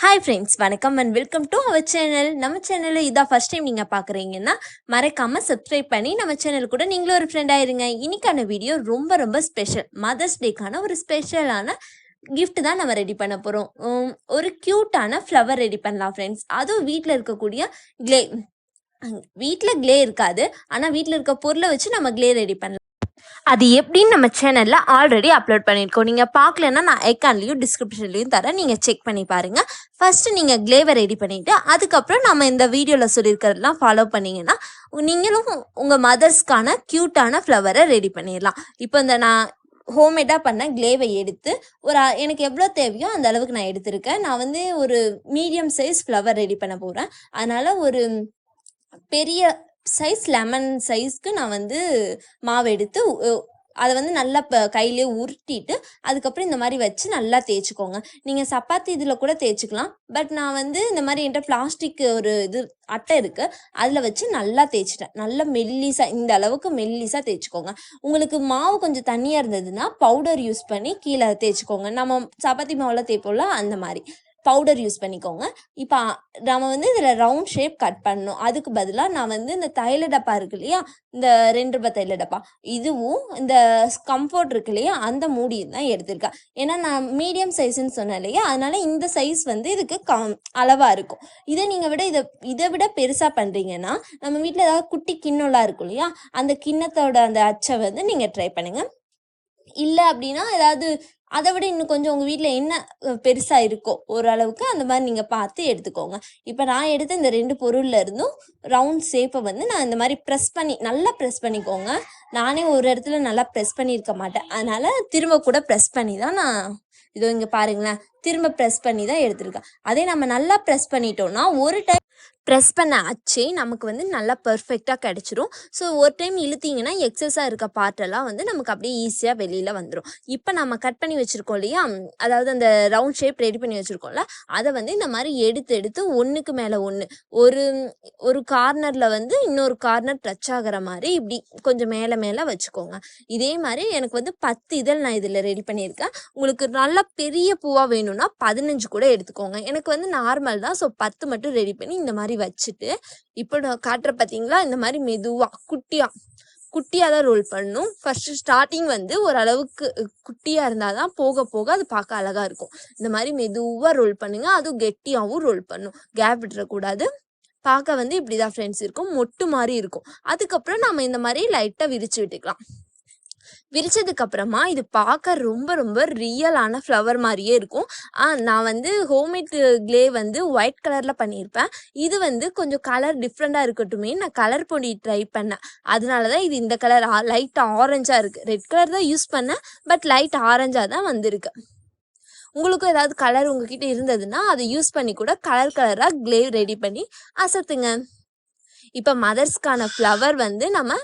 Hi friends, வணக்கம் and welcome to our channel. நம்ம சேனலில் இதான் ஃபர்ஸ்ட் டைம் நீங்கள் பார்க்குறீங்கன்னா மறக்காமல் சப்ஸ்கிரைப் பண்ணி நம்ம சேனல் கூட நீங்களும் ஒரு ஃப்ரெண்ட் ஆயிருங்க. இன்னைக்கான வீடியோ ரொம்ப ரொம்ப ஸ்பெஷல். மதர்ஸ் டேக்கான ஒரு ஸ்பெஷலான கிஃப்ட் தான் நம்ம ரெடி பண்ண போகிறோம். ஒரு க்யூட்டான ஃப்ளவர் ரெடி பண்ணலாம் ஃப்ரெண்ட்ஸ். அதுவும் வீட்டில் இருக்கக்கூடிய க்ளே. வீட்டில் க்ளே இருக்காது, ஆனால் வீட்டில் இருக்க பொருளை வச்சு நம்ம க்ளே ரெடி பண்ணலாம். அது எப்படின்னு நம்ம சேனலில் ஆல்ரெடி அப்லோட் பண்ணியிருக்கோம். நீங்கள் பார்க்கலன்னா நான் ஐக்கான்லேயும் டிஸ்கிரிப்ஷன்லேயும் தரேன், நீங்கள் செக் பண்ணி பாருங்கள். ஃபஸ்ட்டு நீங்கள் க்ளேவை ரெடி பண்ணிவிட்டு அதுக்கப்புறம் நம்ம இந்த வீடியோவில் சொல்லியிருக்கிறதெல்லாம் ஃபாலோ பண்ணிங்கன்னா நீங்களும் உங்கள் மதர்ஸ்க்கான க்யூட்டான ஃப்ளவரை ரெடி பண்ணிடலாம். இப்போ இந்த நான் ஹோம்மேடாக பண்ண க்ளேவை எடுத்து எனக்கு எவ்வளோ தேவையோ அந்த அளவுக்கு நான் எடுத்திருக்கேன். நான் வந்து ஒரு மீடியம் சைஸ் ஃப்ளவர் ரெடி பண்ண போகிறேன். அதனால் ஒரு பெரிய சைஸ் லெமன் சைஸ்க்கு நான் வந்து மாவு எடுத்து அதை வந்து நல்லா கையிலே உருட்டிட்டு அதுக்கப்புறம் இந்த மாதிரி வச்சு நல்லா தேய்ச்சிக்கோங்க. நீங்கள் சப்பாத்தி இதில் கூட தேய்ச்சிக்கலாம். பட் நான் வந்து இந்த மாதிரி என்கிட்ட பிளாஸ்டிக் ஒரு அட்டை இருக்குது, அதில் வச்சு நல்லா தேய்ச்சிட்டேன். நல்லா மெல்லிஸாக இந்த அளவுக்கு மெல்லிஸாக தேய்ச்சிக்கோங்க. உங்களுக்கு மாவு கொஞ்சம் தண்ணியாக இருந்ததுன்னா பவுடர் யூஸ் பண்ணி கீழே தேய்ச்சிக்கோங்க. நம்ம சப்பாத்தி மாவில் தேய்ப்போம்ல, அந்த மாதிரி பவுடர் யூஸ் பண்ணிக்கோங்க. இப்போ நம்ம வந்து இதில் ரவுண்ட் ஷேப் கட் பண்ணணும். அதுக்கு பதிலாக நான் வந்து இந்த தைல டப்பா இருக்கு இல்லையா, இந்த 2 ரூபாய் தைல டப்பா, இதுவும் இந்த கம்ஃபர்ட் இருக்கு இல்லையா, அந்த மூடியும் தான் எடுத்திருக்கேன். ஏன்னா நான் மீடியம் சைஸ்ன்னு சொன்னேன் இல்லையா, அதனால இந்த சைஸ் வந்து இதுக்கு அளவாக இருக்கும். இதை விட பெருசாக பண்ணுறீங்கன்னா நம்ம வீட்டில் ஏதாவது குட்டி கிண்ணம்லாம் இருக்கும் இல்லையா, அந்த கிண்ணத்தோட அந்த அச்சை வந்து நீங்கள் ட்ரை பண்ணுங்கள். இல்லை அப்படின்னா ஏதாவது அதை விட இன்னும் கொஞ்சம் உங்கள் வீட்டில் என்ன பெருசாக இருக்கோ ஓரளவுக்கு அந்த மாதிரி நீங்கள் பார்த்து எடுத்துக்கோங்க. இப்போ நான் எடுத்த இந்த 2 பொருளில் இருந்தும் ரவுண்ட் ஷேப்பை வந்து நான் இந்த மாதிரி நல்லா ப்ரெஸ் பண்ணிக்கோங்க. நானே ஒரு இடத்துல நல்லா ப்ரெஸ் பண்ணியிருக்க மாட்டேன், அதனால் திரும்ப கூட ப்ரெஸ் பண்ணி தான் நான் இதோ இங்கே பாருங்களேன், திரும்ப ப்ரெஸ் பண்ணி தான் எடுத்திருக்கேன். அதே நம்ம நல்லா ப்ரெஸ் பண்ணிட்டோம்னா ஒரு டைம் ப்ரெஸ் பண்ண அச்சே நமக்கு வந்து நல்லா பர்ஃபெக்டாக கிடச்சிரும். ஸோ ஒரு டைம் இழுத்தீங்கன்னா எக்ஸஸாக இருக்க பார்ட்டெல்லாம் வந்து நமக்கு அப்படியே ஈஸியாக வெளியில் வந்துடும். இப்போ நம்ம கட் பண்ணி வச்சுருக்கோம் இல்லையா, அதாவது அந்த ரவுண்ட் ஷேப் ரெடி பண்ணி வச்சுருக்கோம்ல, அதை வந்து இந்த மாதிரி எடுத்து ஒன்றுக்கு மேலே ஒன்று ஒரு ஒரு கார்னரில் வந்து இன்னொரு கார்னர் டச் ஆகிற மாதிரி இப்படி கொஞ்சம் மேலே வச்சுக்கோங்க. இதே மாதிரி எனக்கு வந்து 10 இதழ் நான் இதில் ரெடி பண்ணியிருக்கேன். உங்களுக்கு நல்லா பெரிய பூவாக வேணும்னா 15 கூட எடுத்துக்கோங்க. எனக்கு வந்து நார்மல் தான், ஸோ 10 மட்டும் ரெடி பண்ணி இந்த மாதிரி வச்சுட்டு இப்போ நான் காட்டுற பார்த்தீங்களா, இந்த மாதிரி மெதுவாக குட்டியாக தான் ரோல் பண்ணணும். ஃபர்ஸ்ட் ஸ்டார்டிங் வந்து ஓரளவுக்கு குட்டியாக இருந்தால் தான் போக போக அது பார்க்க அழகாக இருக்கும். இந்த மாதிரி மெதுவாக ரோல் பண்ணுங்க, அதுவும் கெட்டியாகவும் ரோல் பண்ணணும், கேப் விட்டுறக்கூடாது. பார்க்க வந்து இப்படி தான் ஃப்ரெண்ட்ஸ் இருக்கும், மொட்டு மாதிரி இருக்கும். அதுக்கப்புறம் நம்ம இந்த மாதிரி லைட்டாக விரிச்சு விட்டுக்கலாம். விரிச்சதுக்கு அப்புறமா இது பார்க்க ரொம்ப ரொம்ப ரியலான ஃப்ளவர் மாதிரியே இருக்கும். நான் வந்து ஹோம்மேட் க்ளே வந்து ஒயிட் கலரில் பண்ணியிருப்பேன். இது வந்து கொஞ்சம் கலர் டிஃப்ரெண்ட்டாக இருக்கட்டுமே நான் கலர் பொடி ட்ரை பண்ணேன். அதனால தான் இது இந்த கலர் லைட் ஆரஞ்சாக இருக்குது. ரெட் கலர் தான் யூஸ் பண்ணேன், பட் லைட் ஆரஞ்சாக தான் வந்திருக்கு. உங்களுக்கும் ஏதாவது கலர் உங்ககிட்ட இருந்ததுன்னா அதை யூஸ் பண்ணி கூட கலராக க்ளே ரெடி பண்ணி அசத்துங்க. இப்போ மதர்ஸ்க்கான ஃப்ளவர் வந்து நம்ம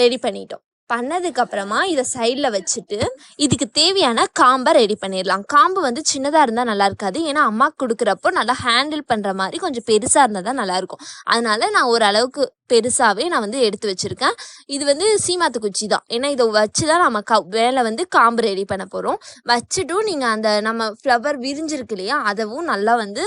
ரெடி பண்ணிட்டோம். பண்ணதுக்கு அப்புறமா இதை சைடில் வச்சுட்டு இதுக்கு தேவையான காம்பை ரெடி பண்ணிடலாம். காம்பு வந்து சின்னதாக இருந்தால் நல்லா இருக்காது, ஏன்னா அம்மாவுக்கு கொடுக்குறப்போ நல்லா ஹேண்டில் பண்ணுற மாதிரி கொஞ்சம் பெருசாக இருந்தால் தான் நல்லாயிருக்கும். அதனால நான் ஓரளவுக்கு பெருசாகவே நான் வந்து எடுத்து வச்சுருக்கேன். இது வந்து சீமாத்து குச்சி தான், ஏன்னா இதை வச்சு தான் நம்ம மேலே வந்து காம்பு ரெடி பண்ண போகிறோம். வச்சுட்டும் நீங்கள் அந்த நம்ம ஃப்ளவர் விரிஞ்சிருக்கு இல்லையா, அதவும் நல்லா வந்து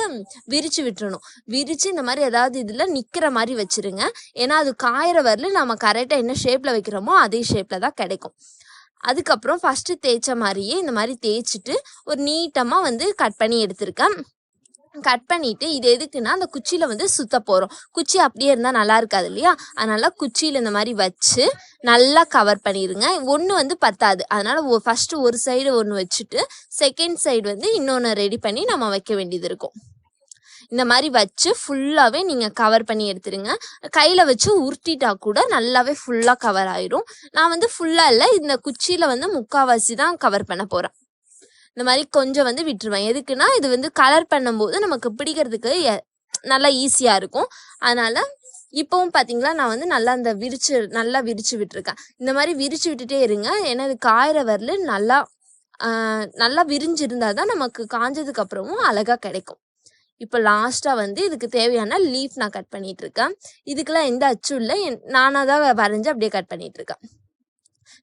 விரித்து விட்டுறணும். விரித்து இந்த மாதிரி ஏதாவது இதில் நிற்கிற மாதிரி வச்சுருங்க. ஏன்னா அது காயிற வரல நம்ம கரெக்டாக என்ன ஷேப்பில் வைக்கிறோமோ அதே ஷேப்பில் தான் கிடைக்கும். அதுக்கப்புறம் ஃபஸ்ட்டு தேய்ச்ச மாதிரியே இந்த மாதிரி தேய்ச்சிட்டு ஒரு நீட்டமாக வந்து கட் பண்ணி எடுத்திருக்கேன். கட் பண்ணிவிட்டு இது எதுக்குன்னா அந்த குச்சியில் வந்து சுற்ற போகிறோம். குச்சி அப்படியே இருந்தால் நல்லா இருக்காது இல்லையா, அதனால் குச்சியில் இந்த மாதிரி வச்சு நல்லா கவர் பண்ணிடுங்க. ஒன்று வந்து பத்தாது, அதனால் ஃபஸ்ட்டு ஒரு சைடு ஒன்று வச்சுட்டு செகண்ட் சைடு வந்து இன்னொன்று ரெடி பண்ணி நம்ம வைக்க வேண்டியது இருக்கும். இந்த மாதிரி வச்சு ஃபுல்லாகவே நீங்கள் கவர் பண்ணி எடுத்துருங்க. கையில் வச்சு உருட்டிட்டா கூட நல்லாவே ஃபுல்லாக கவர் ஆயிரும். நான் வந்து ஃபுல்லாக இல்லை, இந்த குச்சியில் வந்து முக்கால்வாசி தான் கவர் பண்ண போகிறேன். இந்த மாதிரி கொஞ்சம் வந்து விட்டுருவேன். எதுக்குன்னா இது வந்து கலர் பண்ணும்போது நமக்கு பிடிக்கிறதுக்கு நல்லா ஈஸியாக இருக்கும். அதனால் இப்போவும் பார்த்தீங்களா நான் வந்து நல்லா விரிச்சு விட்டுருக்கேன். இந்த மாதிரி விரிச்சு விட்டுட்டே இருங்க, ஏன்னா இது காயிற வரல நல்லா விரிஞ்சிருந்தால் தான் நமக்கு காஞ்சதுக்கு அப்புறமும் அழகாக கிடைக்கும். இப்போ லாஸ்ட்டாக வந்து இதுக்கு தேவையான லீஃப் நான் கட் பண்ணிகிட்ருக்கேன். இதுக்கெல்லாம் எந்த அச்சும் இல்லை, நானாக தான் வரைஞ்சி அப்படியே கட் பண்ணிகிட்ருக்கேன்.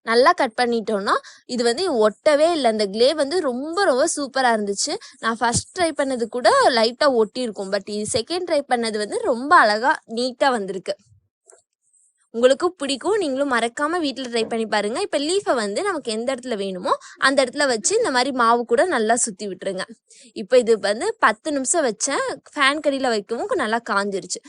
நல்லா கட் பண்ணிட்டோம்னா இது வந்து ஒட்டவே இல்லை. அந்த க்ளே வந்து ரொம்ப ரொம்ப சூப்பராக இருந்துச்சு. நான் ஃபர்ஸ்ட் ட்ரை பண்ணது கூட லைட்டாக ஒட்டியிருக்கும். பட் இது செகண்ட் ட்ரை பண்ணது வந்து ரொம்ப அழகாக நீட்டாக வந்திருக்கு. உங்களுக்கும் பிடிக்கும். நீங்களும் மறக்காம வீட்ல ட்ரை பண்ணி பாருங்க. இப்ப லீஃப வந்து நமக்கு எந்த இடத்துல வேணுமோ அந்த இடத்துல வச்சு இந்த மாரி மாவு கூட நல்லா சுத்தி விட்டுருங்க. இப்ப இது வந்து 10 நிமிஷம் வச்சேன். ஃபேன் கடியில வைக்கவும் நல்லா காஞ்சிருச்சு.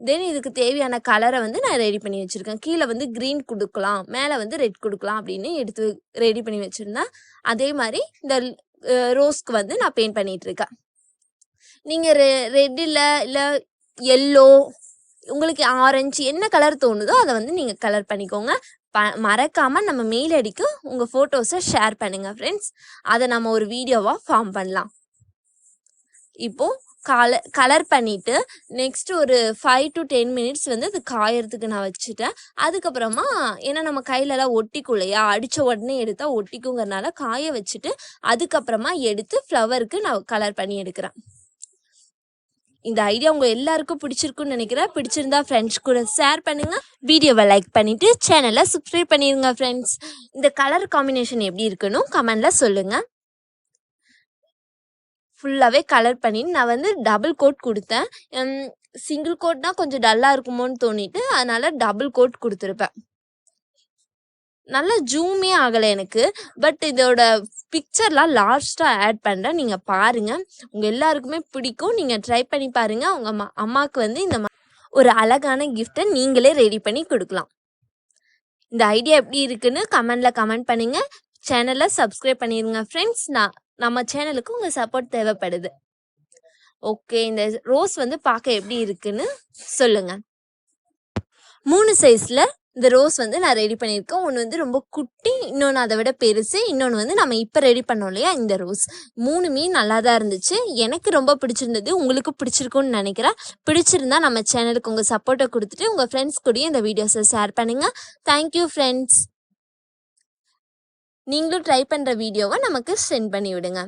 தென் இதுக்கு தேவையான கலரை வந்து நான் ரெடி பண்ணி வச்சிருக்கேன். கீழ வந்து கிரீன் குடுக்கலாம், மேல வந்து ரெட் குடுக்கலாம் அப்படின்னு எடுத்து ரெடி பண்ணி வச்சிருந்தேன். அதே மாரி இந்த ரோஸ்க்கு வந்து நான் பெயிண்ட் பண்ணிட்டு இருக்கேன். நீங்க ரெட் இல்ல எல்லோ, உங்களுக்கு ஆரஞ்சு என்ன கலர் தோணுதோ அதை வந்து நீங்கள் கலர் பண்ணிக்கோங்க. மறக்காம நம்ம மெயில் ஐடிக்கு உங்கள் ஃபோட்டோஸை ஷேர் பண்ணுங்க ஃப்ரெண்ட்ஸ். அதை நம்ம ஒரு வீடியோவாக ஃபார்ம் பண்ணலாம். இப்போ கலர் பண்ணிட்டு நெக்ஸ்ட் ஒரு 5 to 10 மினிட்ஸ் வந்து அது காயறதுக்கு நான் வச்சுட்டேன். அதுக்கப்புறமா ஏன்னா நம்ம கையிலலாம் ஒட்டிக்கும் இல்லையா, அடித்த உடனே எடுத்தால் ஒட்டிக்குங்கிறனால காய வச்சுட்டு அதுக்கப்புறமா எடுத்து ஃப்ளவருக்கு நான் கலர் பண்ணி எடுக்கிறேன். இந்த ஐடியா உங்க எல்லாருக்கும் பிடிச்சிருக்குன்னு நினைக்கிறேன். பிடிச்சிருந்தா ஃப்ரெண்ட்ஸ் கூட ஷேர் பண்ணுங்க. வீடியோவை லைக் பண்ணிட்டு சேனலை சப்ஸ்கிரைப் பண்ணிருங்க ஃப்ரெண்ட்ஸ். இந்த கலர் காம்பினேஷன் எப்படி இருக்குன்னு கமெண்ட்ல சொல்லுங்க. ஃபுல்லாகவே கலர் பண்ணி நான் வந்து டபுள் கோட் கொடுத்தேன். சிங்கிள் கோட்னா கொஞ்சம் டல்லாக இருக்குமோன்னு தோணிட்டு அதனால டபுள் கோட் கொடுத்துருப்பேன். நல்லா ஜூமே ஆகலை எனக்கு. பட் இதோட பிக்சர்லாம் லாஸ்ட்டாக ஆட் பண்ணுறேன், நீங்கள் பாருங்கள். உங்கள் எல்லாருக்குமே பிடிக்கும். நீங்கள் ட்ரை பண்ணி பாருங்கள். உங்கள் அம்மாவுக்கு வந்து இந்த ஒரு அழகான கிஃப்டை நீங்களே ரெடி பண்ணி கொடுக்கலாம். இந்த ஐடியா எப்படி இருக்குன்னு கமெண்டில் கமெண்ட் பண்ணுங்கள். சேனலை சப்ஸ்கிரைப் பண்ணிடுங்க ஃப்ரெண்ட்ஸ். நம்ம சேனலுக்கு உங்கள் சப்போர்ட் தேவைப்படுது. ஓகே, இந்த ரோஸ் வந்து பார்க்க எப்படி இருக்குன்னு சொல்லுங்கள். 3 சைஸில் இந்த ரோஸ் வந்து நான் ரெடி பண்ணியிருக்கேன். ஒன்று வந்து ரொம்ப குட்டி, இன்னொன்று அதை விட பெருசு, இன்னொன்று வந்து நம்ம இப்போ ரெடி பண்ணோம் இல்லையா இந்த ரோஸ். 3மே நல்லா தான் இருந்துச்சு. எனக்கு ரொம்ப பிடிச்சிருந்தது. உங்களுக்கு பிடிச்சிருக்குன்னு நினைக்கிறேன். பிடிச்சிருந்தா நம்ம சேனலுக்கு உங்கள் சப்போர்ட்டை கொடுத்துட்டு உங்கள் ஃப்ரெண்ட்ஸ் கூடயும் இந்த வீடியோஸை ஷேர் பண்ணுங்கள். Thank you friends. நீங்களும் ட்ரை பண்ணுற வீடியோவை நமக்கு சென்ட் பண்ணி விடுங்க.